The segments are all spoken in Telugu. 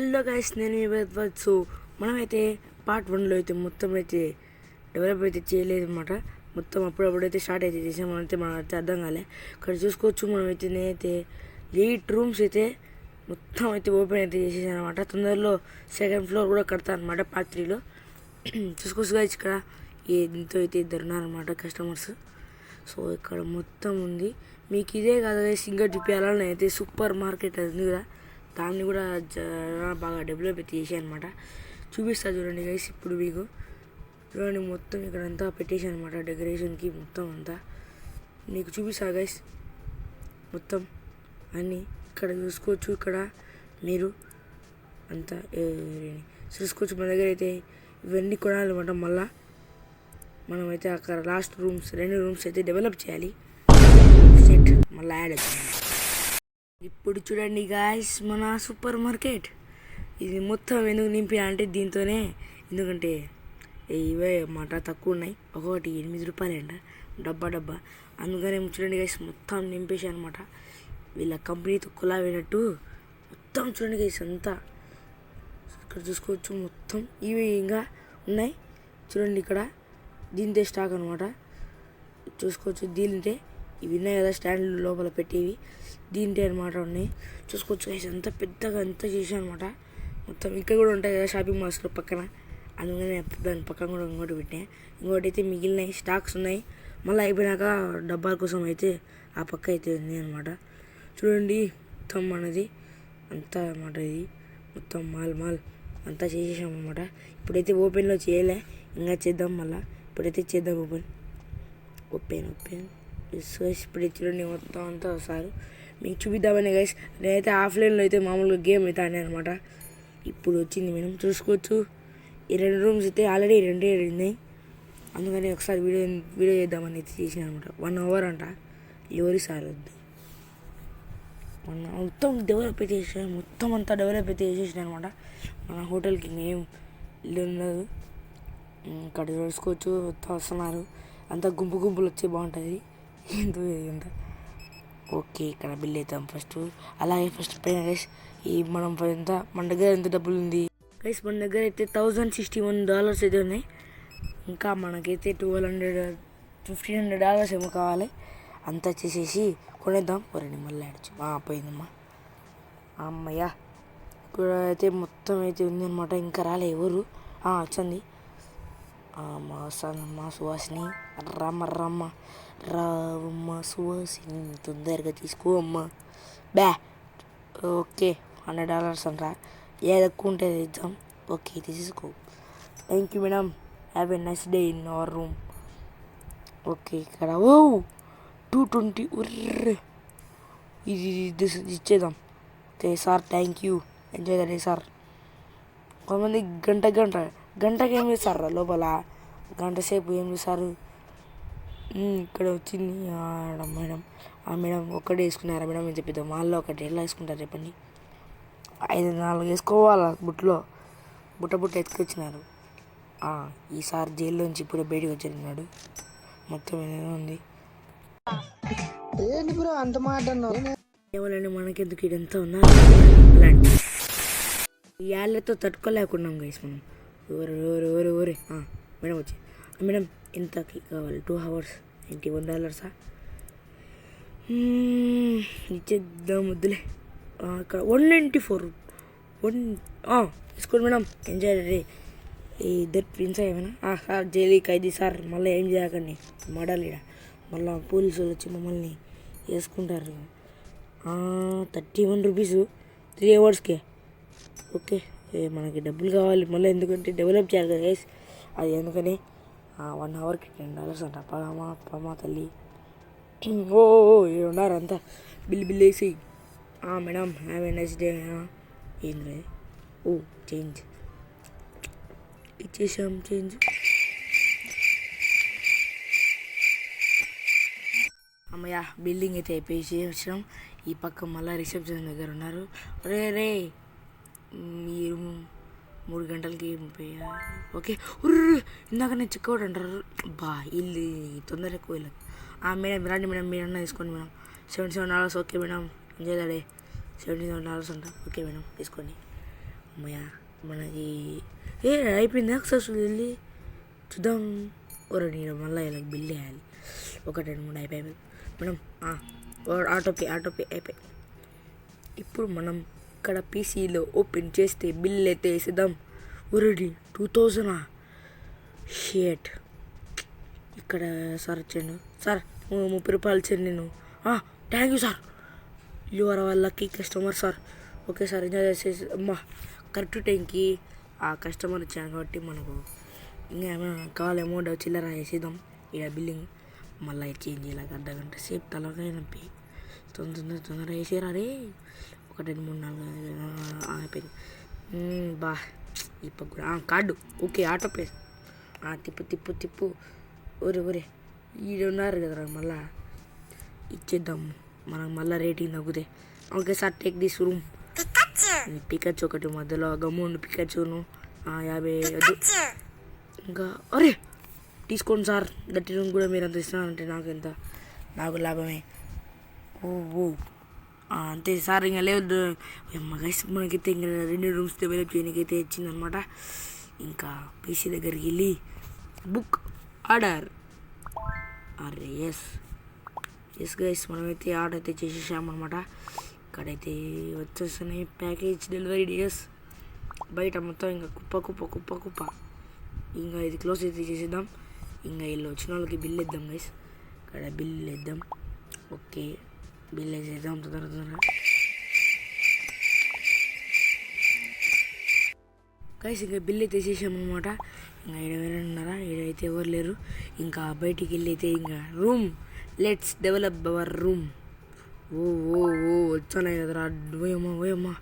హలో గైస్, నేను మీ భరద్వాజ్. సో మనమైతే పార్ట్ 1లో అయితే మొత్తం అయితే డెవలప్ అయితే చేయలేదు అనమాట. మొత్తం అప్పుడప్పుడైతే స్టార్ట్ అయితే చేసాం. మనమైతే మనమైతే అర్థం కాలే. ఇక్కడ చూసుకోవచ్చు, మనమైతే నేనైతే 8 రూమ్స్ అయితే మొత్తం అయితే ఓపెన్ అయితే చేసేసాను అనమాట. తొందరలో సెకండ్ ఫ్లోర్ కూడా కడతాను అనమాట పార్ట్ 3లో. చూసుకోవచ్చు గైస్, ఇక్కడ దీంతో అయితే ఇద్దరు ఉన్నారనమాట కస్టమర్స్. సో ఇక్కడ మొత్తం ఉంది. మీకు ఇదే కాదు గైస్, ఇంకా చూపించాలని అయితే సూపర్ మార్కెట్ అది ఉంది కదా, దాన్ని కూడా బాగా డెవలప్ అయితే చేసాను అనమాట. చూపిస్తా చూడండి గైస్. ఇప్పుడు మీకు చూడండి, మొత్తం ఇక్కడ అంతా పెట్టేసాను అనమాట డెకరేషన్కి. మొత్తం అంతా మీకు చూపిస్తా గైస్. మొత్తం అన్నీ ఇక్కడ చూసుకోవచ్చు. ఇక్కడ మీరు అంతా చూసుకోవచ్చు. మన దగ్గర అయితే ఇవన్నీ కొనాలన్నమాట. మళ్ళా మనమైతే అక్కడ లాస్ట్ రూమ్స్ 2 రూమ్స్ అయితే డెవలప్ చేయాలి. సెట్ మళ్ళీ యాడ్ అవుతుంది. ఇప్పుడు చూడండి గాయస్, మన సూపర్ మార్కెట్ ఇది మొత్తం ఎందుకు నింపినా అంటే దీంతోనే. ఎందుకంటే ఇవే మాట తక్కువ ఉన్నాయి, ఒక్కొక్కటి 8 రూపాయలు అంట డబ్బా. అందుకనే చూడండి గైస్, మొత్తం నింపేసి అనమాట. వీళ్ళ కంపెనీతో కొలాబైనట్టు మొత్తం చూడండి గైస్ అంతా. ఇక్కడ చూసుకోవచ్చు, మొత్తం ఇవి ఇంకా ఉన్నాయి చూడండి. ఇక్కడ దీంతో స్టాక్ అనమాట. చూసుకోవచ్చు, దీంటే ఇవి ఉన్నాయి కదా స్టాండ్ లోపల పెట్టేవి, దీంటే అనమాట ఉన్నాయి. చూసుకోవచ్చు గైస్, అంతా పెద్దగా అంతా చేసాను అనమాట. మొత్తం ఇక్కడ కూడా ఉంటాయి కదా షాపింగ్ మాల్స్లో పక్కన, అందుకనే దాని పక్కన కూడా ఇంకోటి పెట్టాను. ఇంకోటి అయితే మిగిలినాయి స్టాక్స్ ఉన్నాయి. మళ్ళీ అయిపోయినాక డబ్బాల కోసం అయితే ఆ పక్క అయితే ఉంది అనమాట. చూడండి, మొత్తం మనది అంతా అనమాట. ఇది మొత్తం మాల్ అంతా చేసేసాం అనమాట. ఇప్పుడైతే ఓపెన్లో చేయలే, ఇంకా చేద్దాం. మళ్ళీ ఇప్పుడైతే చేద్దాం ఓపెన్. సో ఇప్పుడైతే చూడండి, మొత్తం అంతా వస్తారు మీకు చూపిద్దామని గైస్. నేనైతే ఆఫ్లైన్లో అయితే మామూలుగా గేమ్ అయితే ఆడాను అనమాట. ఇప్పుడు వచ్చింది మనం చూసుకోవచ్చు. ఈ 2 రూమ్స్ అయితే ఆల్రెడీ 2 ఉన్నాయి. అందుకని ఒకసారి వీడియో చేద్దామని అయితే చేసాను అనమాట. 1 అవర్ అంట, ఎవరి సార్ వద్దు. మొత్తం డెవలప్ అయితే చేసాను, మొత్తం అంతా డెవలప్ అయితే చేసేసాను అనమాట. మన హోటల్కి ఏం ఇల్లు ఉండదు. ఇక్కడ చూసుకోవచ్చు, మొత్తం వస్తున్నారు. అంతా గుంపులు వచ్చి బాగుంటుంది. ఏంటో ఇదంతా. ఓకే, ఇక్కడ బిల్ అవుతాం ఫస్ట్. అలాగే ఫస్ట్ పైన గైస్ మనం ఎంత మన దగ్గర ఎంత డబ్బులు ఉంది గైస్. మన దగ్గర అయితే $1,061 అయితే ఉన్నాయి. ఇంకా మనకైతే $1,500 ఏమో కావాలి. అంతా చేసేసి కొనేద్దాం. పోరండి, మళ్ళీ ఆడచ్చు. పోయిందమ్మా, అమ్మయ్య. ఇప్పుడైతే మొత్తం అయితే ఉంది అనమాట. ఇంకా రాలే ఎవరు. వచ్చింది మా సువాసిని. రమ్మ రావమ్మ సువాసిని, తొందరగా తీసుకో అమ్మ. ఓకే, $100 అంట. ఏది ఎక్కువ ఉంటే ఇద్దాం. ఓకే, తీసుకో. Thank you madam, have a nice day in our room. Okay, ఇక్కడ 220. ఇది ఇచ్చేద్దాం. Okay sir, thank you, enjoy the day sir. కొంతమంది గంటకి ఏం చేస్తారు లోపల, గంట సేపు ఏం చేస్తారు. ఇక్కడ వచ్చింది మేడం ఒక్కటే వేసుకున్నారా మేడం అని చెప్పిద్దాం. వాళ్ళు ఒకటి ఎలా వేసుకుంటారు చెప్పండి. 4 వేసుకోవాలా బుట్ట ఎత్తుకొచ్చినారు. ఈసారి జైల్లోంచి ఇప్పుడే బయటకు వచ్చేస్తున్నాడు. మొత్తం ఏదైనా ఉంది. ఏంటి బ్రో అంత మాట ఏమోనండి, మనకెందుకు ఇదంతా ఉన్నారు. ఈ యాళ్ళతో తట్టుకోలేకున్నాం గైస్ మనం. ఓరే మేడం వచ్చి, మేడం ఎంతకి కావాలి? 2 hours $91. ఇచ్చేద్దాం వద్దులే. ఇక్కడ 194. తీసుకోండి మేడం, ఎంజాయ్ రే. ఇద్దరు ప్రిన్స్ ఏమైనా సార్ జైలు ఖైదీ సార్. మళ్ళీ ఏం చేయకండి మడాలి. మళ్ళీ పోలీసు వాళ్ళు వచ్చి మమ్మల్ని వేసుకుంటారు. $31 3 hours. ఓకే, మనకి డబ్బులు కావాలి మళ్ళీ, ఎందుకంటే డెవలప్ చేయాలి కదా గైస్. అది ఎందుకని 1 hourకి $10 అంట. పమా తల్లి. ఉన్నారు అంతా. బిల్ వేసి. Madam have a nice day. ఏంది చేంజ్ ఇచ్చేసాం. చేంజ్ అమ్మయ్య, బిల్డింగ్ అయితే అయిపోయి వచ్చాం. ఈ పక్క మళ్ళీ రిసెప్షన్ దగ్గర ఉన్నారు. రే మీరు 3 గంటలకి 30. ఓకే, ఇందాక నేను చెక్అవుట్ అంటారు. ఇల్లు తొందర ఎక్కువ వీళ్ళకి. మేడం రండి మేడం, మీరు అన్న తీసుకోండి madam. $77. Okay madam, enjoy the day. $77 అంట. ఓకే మేడం, తీసుకోండి. అమ్మయ్య మనకి అయిపోయింది సక్సెస్ఫుల్ వెళ్ళి చూద్దాం. నేను మళ్ళీ ఇలా బిల్ వేయాలి. 1 2 3 అయిపోయి మనం ఆటోపే అయిపోయి. ఇప్పుడు మనం ఇక్కడ పీసీలో ఓపెన్ చేస్తే బిల్ అయితే వేసేద్దాం. ఒరేడి 2000 షేట్. ఇక్కడ సార్ వచ్చాను. సార్ 30 రూపాయలు ఇచ్చాను నేను. Thank you sir, you are our lucky customer sir. Okay sir, enjoy చేసేసి అమ్మా కరెక్ట్ టైంకి ఆ కస్టమర్ వచ్చాను కాబట్టి మనకు ఇంకా ఏమైనా కావాలి అమౌంట్ చిల్లర వేసేద్దాం. ఇక బిల్లింగ్ మళ్ళీ చేంజ్ ఇలాగ అర్ధగంట సేపు తలకాయ నొప్పి. తొందర వేసేరా రే. 1 2 3 4 అయిపోయింది. బా ఇప్పుడు కూడా కార్డు ఓకే ఆటోపే. తిప్పు ఒరే ఉన్నారు కదరా, మళ్ళా ఇచ్చేద్దాం. మనకు మళ్ళీ రేటింగ్ తగ్గుతాయి. Okay sir, take this room. పికచ్చు ఒకటి మధ్యలో గమ్ముండు పికచ్చును 50 వద్దు. ఇంకా అరే తీసుకోండి సార్, గట్టి రూమ్ కూడా మీరు అంత ఇస్తున్నారంటే నాకు లాభమే. ఓ అంతే సార్, ఇంకా లేదు గైస్. మనకైతే ఇంకా 2 రూమ్స్ డెవలప్ చేయడానికైతే ఇచ్చిందనమాట. ఇంకా పీసీ దగ్గరికి వెళ్ళి బుక్ ఆర్డర్. అరే ఎస్ గైస్, మనమైతే ఆర్డర్ అయితే చేసేసామన్నమాట. ఇక్కడైతే వచ్చేస్తున్నాయి ప్యాకేజ్ డెలివరీ డేస్. బయట మొత్తం ఇంకా కుప్ప. ఇంకా ఇది క్లోజ్ అయితే చేసేద్దాం. ఇంకా వీళ్ళు వచ్చిన వాళ్ళకి బిల్ వేద్దాం గైస్. ఇక్కడ బిల్ వేద్దాం. ఓకే బిల్ వేసేద్దాం తొందరగా గైస్. ఇంకా బిల్ అయితే వేసేసామన్నమాట. ఇంకా ఎవరైనా ఉన్నారా? ఈడైతే ఎవరు లేరు. ఇంకా బయటికి వెళ్ళి అయితే ఇంకా room let's develop our room. ఓ వచ్చానే కదరా. ఓయమ్మా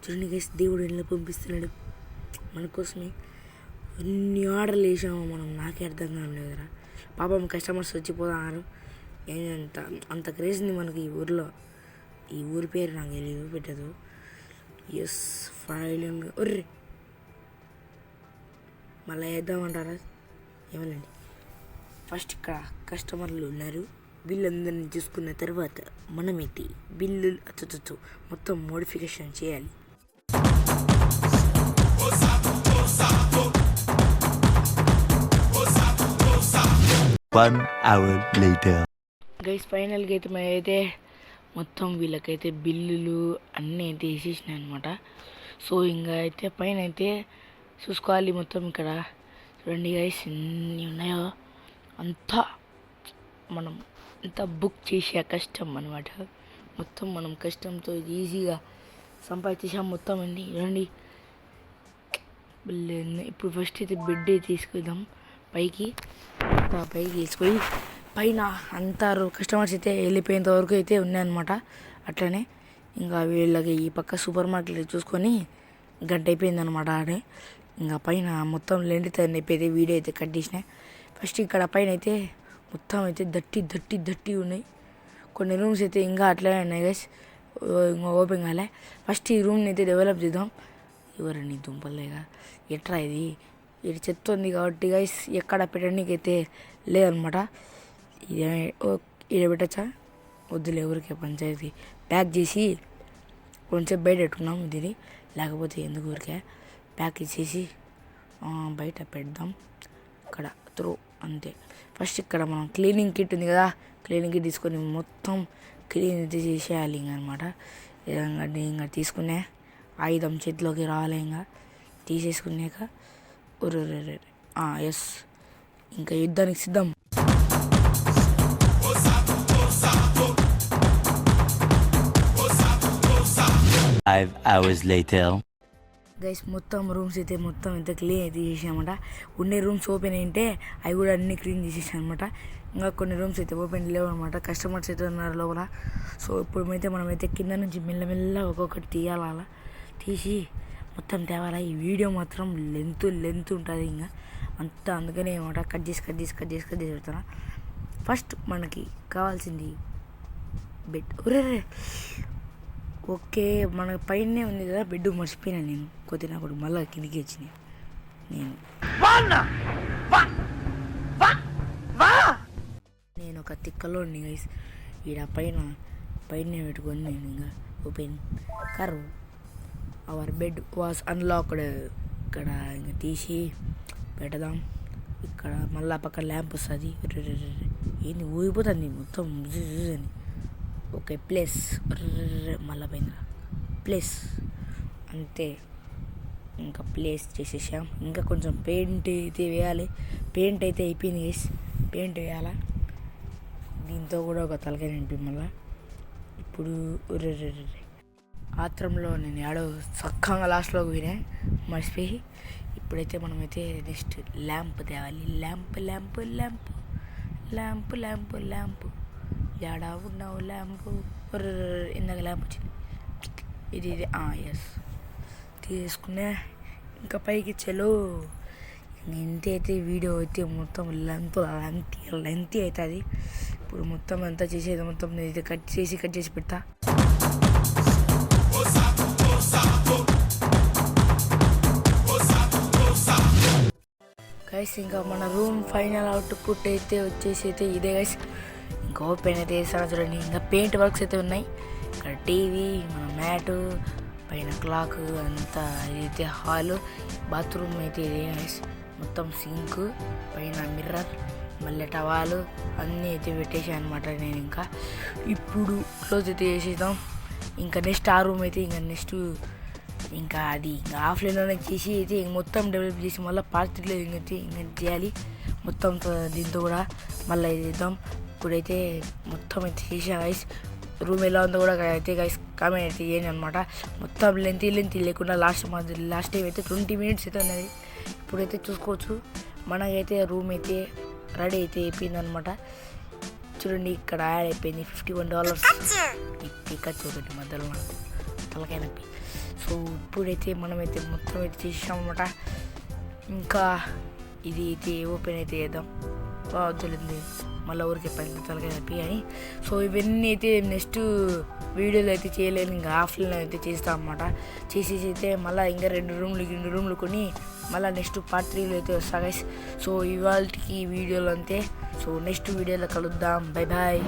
చూడండి గైస్, దేవుడు ఇలా పంపిస్తున్నాడు మన కోసమే. అన్ని ఆర్డర్లు వేసాము మనం, నాకే అర్థం కాలేదురా. పాపం కస్టమర్స్ వచ్చిపోతున్నారు. అంత క్రేజ్ని మనకి ఈ ఊర్లో. ఈ ఊరి పేరు నాకు తెలియదు, పెట్టదు. ఎస్ ఫైల్ ఒర్రే మళ్ళీ వేద్దామంటారా? ఏమనండి. ఫస్ట్ ఇక్కడ కస్టమర్లు ఉన్నారు. వీళ్ళందరినీ చూసుకున్న తర్వాత మనమైతే బిల్లు మొత్తం మోడిఫికేషన్ చేయాలి. గైస్ ఫైనల్గా అయితే మేమైతే మొత్తం వీళ్ళకైతే బిల్లులు అన్నీ అయితే వేసేసినాయి అనమాట. సో ఇంకా అయితే పైన అయితే చూసుకోవాలి మొత్తం. ఇక్కడ చూడండి గైస్ ఎన్ని ఉన్నాయో. అంతా మనం అంతా బుక్ చేసే కష్టం అనమాట. మొత్తం మనం కష్టంతో ఈజీగా సంపాదించాం మొత్తం అండి. చూడండి ఇప్పుడు ఫస్ట్ అయితే బెడ్ తీసుకుందాం పైకి తీసుకొని పైన అంతా కస్టమర్స్ అయితే వెళ్ళిపోయేంత వరకు అయితే ఉన్నాయన్నమాట. అట్లనే ఇంకా వీళ్ళకి ఈ పక్క సూపర్ మార్కెట్ చూసుకొని గంట అయిపోయిందనమాట. ఆడే ఇంకా పైన మొత్తం లెండితే అయిపోయింది. వీడియో అయితే కట్ చేసినాయి. ఫస్ట్ ఇక్కడ పైన అయితే మొత్తం అయితే దట్టి ఉన్నాయి. కొన్ని రూమ్స్ అయితే ఇంకా అట్లనే ఉన్నాయి గైస్, ఇంకా ఓపెన్ కాలే. ఫస్ట్ ఈ రూమ్ని అయితే డెవలప్ చేద్దాం. ఎవరండి దుంపలేగా ఎట్రా ఇది చెత్త ఉంది కాబట్టి గైస్ ఎక్కడ పెట్టడానికి అయితే లేదనమాట. ఇది పెట్టచ్చా? వద్దులే, ఎవరికి పంచాయతీ ప్యాక్ చేసి కొంచెం బయట పెట్టుకున్నాం. ఇది లేకపోతే ఎందుకు ఊరికే ప్యాక్ ఇచ్చేసి బయట పెడదాం. ఇక్కడ త్రో అంతే. ఫస్ట్ ఇక్కడ మనం క్లీనింగ్ కిట్ ఉంది కదా, క్లీనింగ్ కిట్ తీసుకొని మొత్తం క్లీన్ అయితే చేసేయాలి ఇంకా అనమాట. ఇంకా తీసుకునే ఆయుధం చేతిలోకి రావాలి. ఇంకా తీసేసుకున్నాక ఎస్ ఇంకా యుద్ధానికి సిద్ధం. గైస్ మొత్తం రూమ్స్ అయితే మొత్తం ఇంత క్లీన్ అయితే చేసామన్నమాట. ఉండే రూమ్స్ ఓపెన్ అయింటే అవి కూడా అన్నీ క్లీన్ చేసేసాను అనమాట. ఇంకా కొన్ని రూమ్స్ అయితే ఓపెన్ లేవు అనమాట. కస్టమర్స్ అయితే ఉన్నారు లోపల. సో ఇప్పుడు మనమైతే కింద నుంచి మెల్లమెల్ల ఒక్కొక్కటి తీయాలి. అలా తీసి మొత్తం తేవాలా. ఈ వీడియో మాత్రం లెంత్ ఉంటుంది ఇంకా అంతా. అందుకనే అనమాట కట్ చేసి పెడతాను. ఫస్ట్ మనకి కావాల్సింది బెడ్. ఓకే మన పైనే ఉంది కదా బెడ్, మర్చిపోయినా నేను. కొద్దినప్పుడు మళ్ళీ కిందికి వచ్చినాయి నేను ఒక తిక్కలో ఉండి గైస్. ఈడ పైన పెట్టుకొని నేను ఇంకా open curve our bed was unlocked. ఇక్కడ ఇంకా తీసి పెడదాం. ఇక్కడ మళ్ళా పక్కన ల్యాంప్ వస్తుంది. ఏంది ఊగిపోతుంది మొత్తం అని. ఓకే ప్లేస్ మళ్ళా పైన ప్లేస్ అంతే. ఇంకా ప్లేస్ చేసేసాం. ఇంకా కొంచెం పెయింట్ అయితే వేయాలి. పెయింట్ అయితే అయిపోయింది గైస్. పెయింట్ వేయాలా. దీంతో కూడా ఒక తలకాయ నింపి మళ్ళా. ఇప్పుడు ఆత్రంలో నేను ఏడో చక్కగా లాస్ట్లో పోయినా మర్చిపోయి. ఇప్పుడైతే మనమైతే నెక్స్ట్ ల్యాంప్ తేవాలి. Lamp lamp lamp lamp lamp lamp ఏడా ఉన్నావు ల్యాంపు. ఇందాక ల్యాంప్ వచ్చింది. ఇది ఎస్ తీసుకునే. ఇంకా పైకి చలో. ఎంత అయితే వీడియో అయితే మొత్తం లెంత్ అవుతుంది. ఇప్పుడు మొత్తం అంతా చేసేది మొత్తం నేనైతే కట్ చేసి పెడతా. గైస్ ఇంకా మన రూమ్ ఫైనల్ అవుట్పుట్ అయితే వచ్చేసి అయితే ఇదే గైస్. ఇంకా ఓపెన్ అయితే వేస్తాను చూడండి. ఇంకా పెయింట్ వర్క్స్ అయితే ఉన్నాయి. ఇక్కడ టీవీ, మన మ్యాటు, పైన క్లాక్ అంతా. ఇదైతే హాలు. బాత్రూమ్ అయితే ఇదే గైస్. మొత్తం సింక్, పైన మిర్రర్, మళ్ళీ టవాలు అన్నీ అయితే పెట్టేసాను అనమాట నేను. ఇంకా ఇప్పుడు క్లోజ్ అయితే చేసేద్దాం. ఇంకా నెక్స్ట్ ఆ రూమ్ అయితే ఇంకా అది ఇంకా ఆఫ్లైన్లోనే చేసి అయితే మొత్తం డెవలప్ చేసి మళ్ళీ పార్ట్ 3లో ఇంకా చేయాలి మొత్తం. దీంతో కూడా మళ్ళీ చేద్దాం. ఇప్పుడైతే మొత్తం అయితే చేసా గైస్. రూమ్ ఎలా ఉందో కూడా అయితే గైస్ కామెంట్ అయితే చేయండి అనమాట. మొత్తం లెంత్ లేకుండా లాస్ట్ టైం అయితే 20 minutes అయితే ఉన్నది. ఇప్పుడైతే చూసుకోవచ్చు. మనకైతే రూమ్ అయితే రెడీ అయితే అయిపోయింది అనమాట. చూడండి ఇక్కడ యాడ్ అయిపోయింది $51. పికా చూడండి మధ్యలో మనకు తలకాయ నొప్పి. సో ఇప్పుడైతే మనమైతే మొత్తం అయితే చేసామన్నమాట. ఇంకా ఇది అయితే ఓపెన్ అయితే చేద్దాం. వద్దులేదు మళ్ళీ ఊరికే పని తలకాయ నొప్పి అని. సో ఇవన్నీ అయితే నెక్స్ట్ వీడియోలో అయితే చేయలేను. ఇంకా ఆఫ్లైన్లో అయితే చేస్తాం అన్నమాట. చేసేసి అయితే మళ్ళీ ఇంకా 2 రూమ్లు కొని మళ్ళీ నెక్స్ట్ పార్ట్ 3లో అయితే వస్తా గైస్. సో ఇవాళకి వీడియోలో అంతే. సో నెక్స్ట్ వీడియోలో కలుద్దాం. Bye bye.